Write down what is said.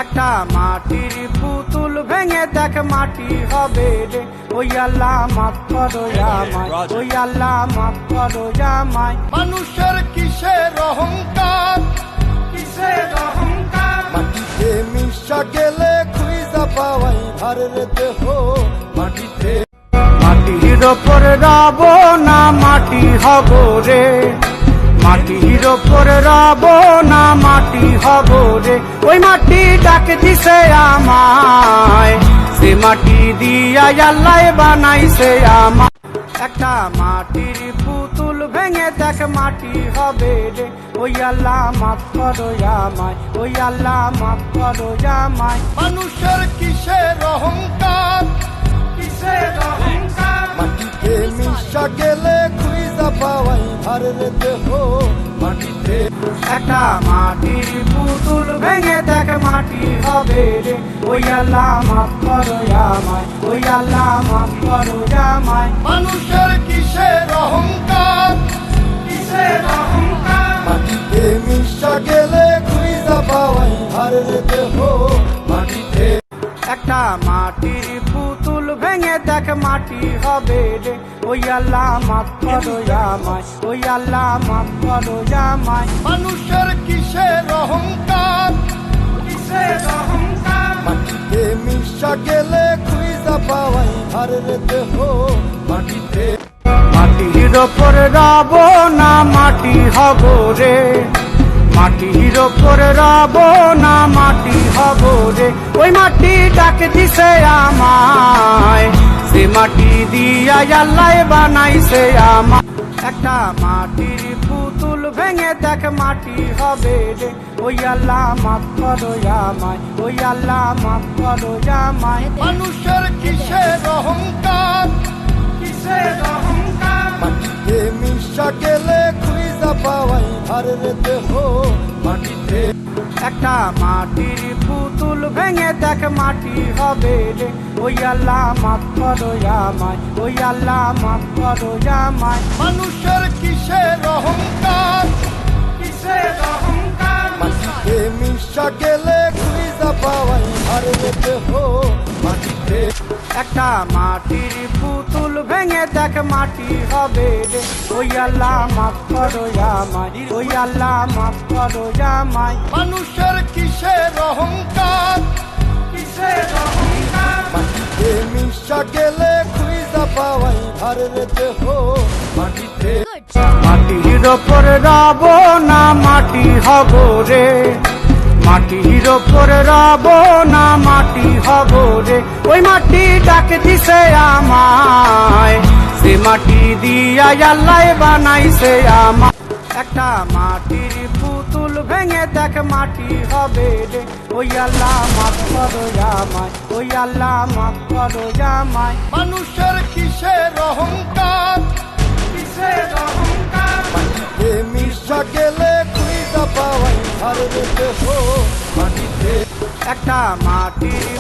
একটা মাটির পুতুল ভেঙে দেখ মাটি হবে রে। ওই আল্লাহ মাফ করো আমায়, ওই আল্লাহ মাফ করো আমায়। মানুষের কিসের অহংকার, কিসের অহংকার, মাটিতে মিশা গেলে খুঁজা পাওয়াই ভারের দেহ মাটিতে। মাটির ওপর রব না মাটি হব রে, মাটির ওপর রব না মাটি হব রে। ওই মাটি ডাক দিছে আমায়, সে মাটি দিয়া আল্লাহ বানাইছে আমায়। একটা মাটির পুতুল ভেঙে দেখ মাটি হবে রে। ওই আল্লাহ মাফ করো আমায়, ওই আল্লাহ মাফ করো আমায়। মানুষের কিসের অহংকার, কিসের অহংকার, মাটিতে মিশা গেলে খুঁজা পাওয়াই ভারের দেহ মাটিতে। একটা মাটির পুতুল ভেঙে দেখ মাটি হবে রে। ওই আল্লাহ মাফ করো আমায়, ওই আল্লাহ মাফ করো আমায়। মানুষের কিসের অহংকার, কিসের অহংকার, মাটিতে মিশা গেলে খুঁজা পাওয়াই ভারের দেহ মাটিতে। একটা মাটির পুতুল ভেঙে দেখ মাটি হবে রে। ওই আল্লাহ মাফ করো আমায়, ওই আল্লাহ মাফ করো আমায়। মানুষের কিসের অহংকার, কিসের অহংকার, মাটিতে মিশা গেলে খুঁজা পাওয়াই ভারের দেহ মাটিতে। মাটির ওপর রব না মাটি হব রে, মাটির ওপর রব না মাটি হব রে। ওই মাটি ডাক দিছে আমায়, সে মাটি দিয়া আল্লাহ বানাইছে আমায়। একটা মাটির পুতুল ভেঙে দেখ মাটি হবে রে। ওই আল্লাহ মাফ করো আমায়, ওই আল্লাহ মাফ করো আমায়। মানুষের কিসের অহংকার, কিসের অহংকার, মাটিতে মিশা গেলে খুঁজা পাওয়াই ভারের দেহ মাটিতে। একটা মাটির পুতুল ভেঙে দেখ মাটি হবে রে। ওই আল্লাহ মাফ করো আমায়, ওই আল্লাহ মাফ করো আমায়। মানুষের কিসের অহংকার, কিসের অহংকার, মাটিতে মিশা গেলে খুঁজা পাওয়াই ভারের দেহ মাটিতে। একটা মাটির পুতুল ভেঙে দেখ মাটি হবে রে। ওই আল্লাহ মাফ করো আমায়, ওই আল্লাহ মাফ করো আমায়। মানুষের কিসের অহংকার, কিসের অহংকার, মাটিতে মিশা গেলে খুঁজা পাওয়াই ভারের দেহ মাটিতে। মাটির ওপর রব না মাটি হব রে, মাটির ওপর রব না মাটি হব রে। ওই মাটি ডাক দিছে আমায়, সে মাটি দিয়া আল্লাহ বানাইছে আমায়। একটা মাটির পুতুল ভেঙে দেখ মাটি হবে রে। ওই আল্লাহ মাফ করো আমায়, ওই আল্লাহ মাফ করো আমায়। মানুষের কিসের অহংকার, কিসের অহংকার, মাটিতে মিশা গেলে খুঁজা পাওয়াই ভারের দেহ মাটিতে। একটা মাটির